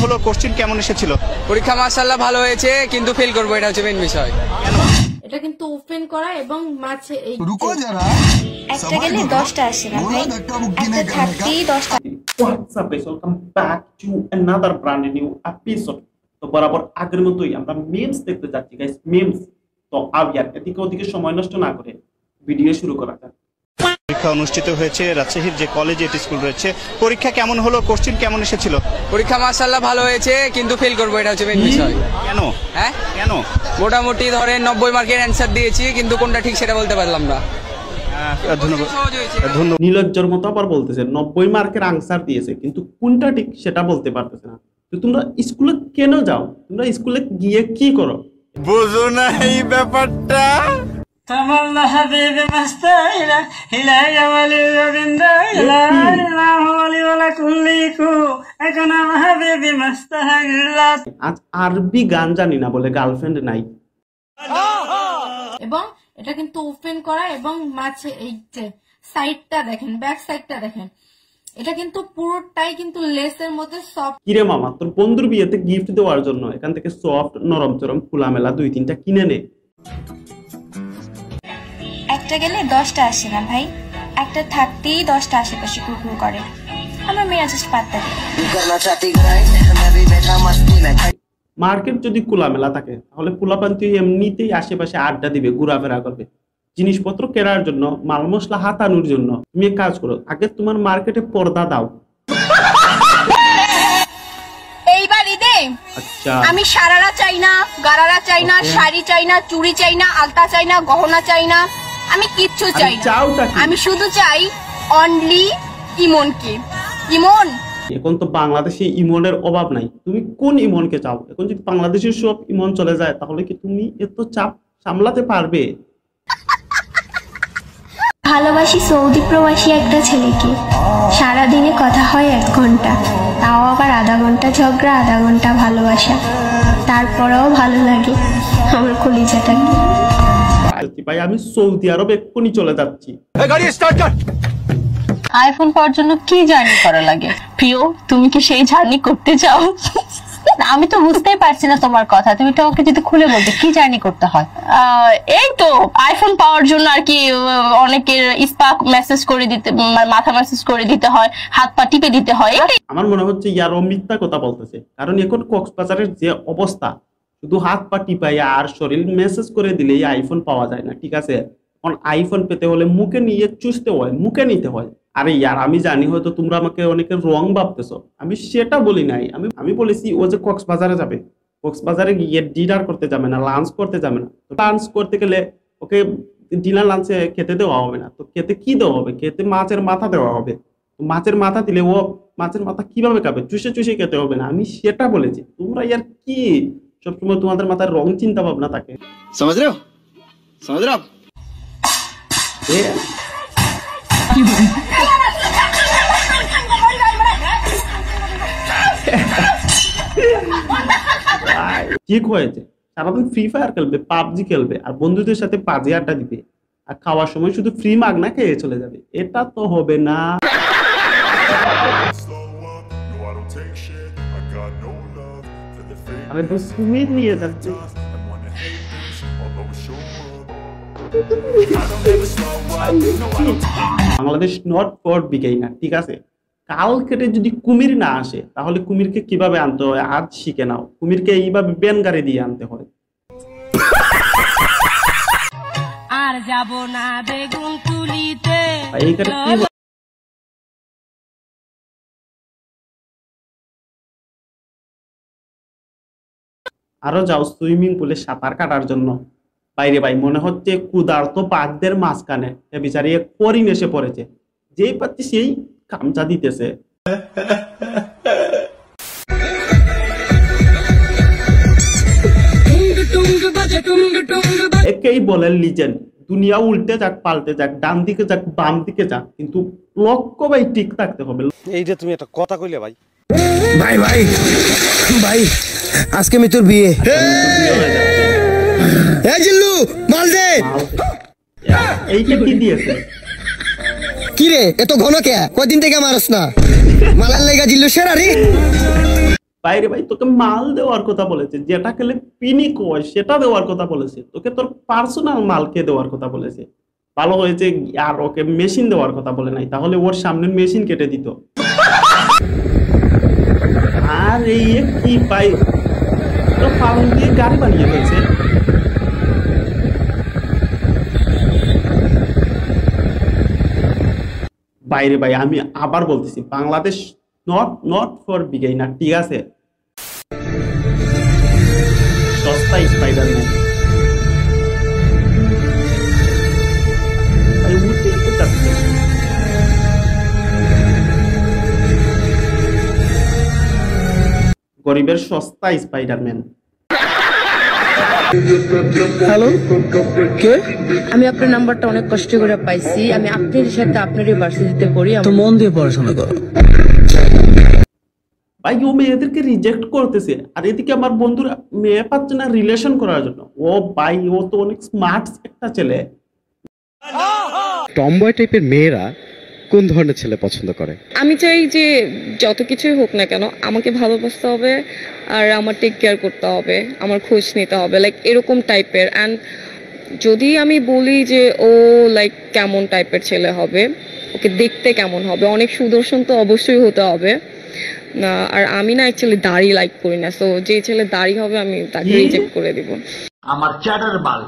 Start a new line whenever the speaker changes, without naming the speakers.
হলো, কোশ্চেন কেমন এসেছিল?
পরীক্ষা মাশাআল্লাহ ভালো হয়েছে, কিন্তু ফেল করব, এটা হচ্ছে মেইন বিষয়।
এটা কিন্তু ওপেন করা এবং মাঝে এই
রুকো যারা
একটা গেলে 10টা আসে না ভাই, একটা থাকতেই 10টা।
What's up guys, welcome back to another brand new episode. তো বরাবর আগের মতোই আমরা মেমস দেখতে যাচ্ছি গাইস, মেমস। তো আবিয়ার এদিকে ওদিকে সময় নষ্ট না করে ভিডিও শুরু করা যাক।
পরীক্ষা অনুষ্ঠিত হয়েছে রাজশাহীর যে কলেজে স্কুল রয়েছে। পরীক্ষা কেমন হলো, কোশ্চেন কেমন এসেছিল?
পরীক্ষা মাশাআল্লাহ ভালো হয়েছে, কিন্তু ফেল করব, এটা হচ্ছে মেইন বিষয়।
কেন?
হ্যাঁ
কেন?
মোটামুটি ধরেন 90 মার্কের অ্যানসার দিয়েছি, কিন্তু কোনটা ঠিক সেটা বলতে পারলাম না।
ধন্যবাদ।
সহজ হয়েছে।
নীলজ্জর মতো আবার বলতেছে 90 মার্কের আনসার দিয়েছে, কিন্তু কোনটা ঠিক সেটা বলতে পারতেছে না। তো তোমরা স্কুলে কেন যাও? তোমরা স্কুলে গিয়ে কি করো?
বুঝো না এই ব্যাপারটা?
تملى حبيبي مستايلة إلى جمال الجبين لا إله ولا كليكو أكنا حبيبي مستايلة।
আজ আরবি গান জানি না বলে গার্লফ্রেন্ড নাই।
এবং এটা কিন্তু ওপেন করা এবং মাঝে এই যে সাইডটা দেখেন, ব্যাক সাইডটা দেখেন, এটা কিন্তু পুরোটাই কিন্তু লেসের মধ্যে সফট।
কিরে মামা, তোর বন্ধুর বিয়েতে গিফট দেওয়ার জন্য এখান থেকে সফট নরম চরম খোলামেলা 2-3টা কিনে নে।
একটা গেলে 10টা আসে না ভাই, একটা থাকতেই 10টা আশেপাশে কুকুর করে। আমার মেয়ে জাস্ট পাত্তা দিই।
মার্কেট যদি খোলামেলা থাকে তাহলে পোলাপান্তি এমনিতেই আশেপাশে আড্ডা দিবে, ঘোরাফেরা করবে। জিনিসপত্র কেনার জন্য, মাল মশলা হাতানোর জন্য তুমি এক কাজ করো, আগে তোমার মার্কেটে পর্দা দাও।
এইবার ঈদে
আচ্ছা,
আমি সারারা চাই না, গারারা চাই না, শাড়ি চাই না, চুড়ি চাই না, আলতা চাই না, গহনা চাই না, আমি কিচ্ছু চাই না। আমি শুধু চাই অনলি ইমনকে। ইমন,
এখন তো বাংলাদেশে ইমনের অভাব নাই, তুমি কোন ইমনকে চাও? এখন যদি বাংলাদেশের সব ইমন চলে যায় তাহলে কি তুমি এত চাপ সামলাতে পারবে?
ভালোবাসি সৌদি প্রবাসী একটা ছেলেকে, সারাদিনে কথা হয় 1 ঘন্টা, তাও আবার আধা ঘন্টা ঝগড়া, আধা ঘন্টা ভালোবাসা, তারপরেও ভালো লাগে আমার কলিজাটাকে।
ভাই আমি সৌদি আরব এক্ষুনি চলে যাচ্ছি।
আইফোন পাওয়ার জন্য কি জার্নি করা লাগে? প্রিয়, তুমি কি সেই জার্নি করতে চাও? আমি তো বুঝতেই পারছি না তোমার কথা, তুমি তো আমাকে যদি খুলে বলতে কি জার্নি করতে হয়। এই তো আইফোন পাওয়ার জন্য আর কি, অনেকের স্পার্ক মেসেজ করে দিতে, মাথা মেসেজ করে দিতে হয়, হাত পা টিপে দিতে হয়।
আমার মনে হচ্ছে ইয়ার মিথ্যা কথা বলতেছে, কারণ এখন কক্সবাজারের যে অবস্থা, শুধু হাত পা টিপাই আর শরীর মেসেজ করে দিলে আইফোন পাওয়া যায় না, ঠিক আছে? এখন আইফোন পেতে হলে মুখে নিয়ে চুষতে হয়, মুখে নিতে হয়। আরে ইয়ার আমি জানি হয়তো তোমরা আমাকে অনেকে রং ভাবতেছো, আমি সেটা বলি নাই। আমি বলেছি ও যে কক্সবাজারে যাবে, কক্সবাজারে গিয়ে ডিনার করতে যাবে না, লাঞ্চ করতে যাবে না। লাঞ্চ করতে গেলে ওকে ডিনার লাঞ্চে খেতে দেওয়া হবে না, তো খেতে কি দেওয়া হবে? খেতে মাছের মাথা দেওয়া হবে। মাছের মাথা দিলে ও মাছের মাথা কিভাবে খাবে? চুষে চুষে খেতে হবে না, আমি সেটা বলেছি। তোমরা ইয়ার কি সবসময় তোমাদের মাথায় রং চিন্তা ভাবনা থাকে?
समझ रहे हो आप?
ঠিক হয়েছে, সারাদিন ফ্রি ফায়ার খেলবে, পাবজি খেলবে, আর বন্ধুদের সাথে বাজে আড্ডা দিবে, আর খাওয়ার সময় শুধু ফ্রি মাগনা খেয়ে চলে যাবে। এটা তো হবে না। আমি তো তুমি নিয়ে যাচ্ছি। বাংলাদেশ নট ফর বিগিনার, ঠিক আছে? কাল কেটে যদি কুমির না আসে তাহলে কুমিরকে কিভাবে আনতে হয় আজ শিখে নাও। কুমিরকে এইভাবে বেন গাড়ি দিয়ে আনতে হয়।
আর যাব না বেগুন তুলিতে।
আরো যাও সুইমিং পুলে সাঁতার কাটার জন্য। বাইরে ভাই মনে হচ্ছে ক্ষুধার্ত পাকদের মাঝখানে বিচারি এক হরিণ এসে পড়েছে, যেই পাচ্ছি সেই কামচা দিতেছে। একেই বলেন লিজেন্ড। দুনিয়া উল্টে যাক, পাল্টে যাক, ডান দিকে যাক, বাম দিকে যাক, কিন্তু লক্ষ্য ভাই ঠিক থাকতে হবে।
এই যে তুমি একটা কথা কইলে ভাই,
ভাই ভাই ভাই আজকে আমি তোর বিয়ে। এই জিল্লু মাল দে।
এইটা কি দিয়েছে?
কি রে এত ঘন কে? কয়দিন থেকে মারস না? মালার লাগা জিল্লু সেরারি।
বাইরে ভাই তোকে মাল দেওয়ার কথা বলেছে, যেটা খেলে পিনিক হয় সেটা দেওয়ার কথা বলেছে, তোকে তোর পার্সোনাল মালকে দেওয়ার কথা বলেছে। ভালো হয়েছে আর ওকে মেশিন দেওয়ার কথা বলে নাই, তাহলে ওর সামনে মেশিন কেটে দিত। আর এই কি পাই তো পালন দিয়ে গাড়ি বানিয়ে ফেলছে। বাইরে ভাই আমি আবার বলতেছি, বাংলাদেশ নট ফর বিগিনার, ঠিক আছে? সস্তা স্পাইডারম্যান ভাই উঠতে চাচ্ছে। গরিবের সস্তা স্পাইডারম্যান।
হ্যালো, কে?
আমি আপনার নাম্বারটা অনেক কষ্ট করে পাইছি। আমি আপনার সাথে আপনারই ভার্সিটিতে পড়ি।
তো মন দিয়ে পড়াশোনা করো
ভাই ও মেয়েদেরকে রিজেক্ট করতেছে, আর এদিকে আমার বন্ধুরা মেয়ে পাচ্ছে না রিলেশন করার জন্য। ও ভাই ও তো অনেক স্মার্ট একটা ছেলে।
টমবয় টাইপের মেয়েরা কোন ধরনের ছেলে পছন্দ করে?
আমি চাই যে যত কিছুই হোক না কেন আমাকে ভালোবাসতে হবে, আর আমার টেক কেয়ার করতে হবে, আমার খোঁজ নিতে হবে, লাইক এরকম টাইপের। অ্যান্ড যদি আমি বলি যে ও লাইক কেমন টাইপের ছেলে হবে, ওকে দেখতে কেমন হবে, অনেক সুদর্শন তো অবশ্যই হতে হবে। আর আমি না অ্যাকচুয়ালি দাড়ি লাইক করি না, সো যে ছেলে দাড়ি হবে আমি তাকে রিজেক্ট করে দিব।
আমার চ্যাটার বাল।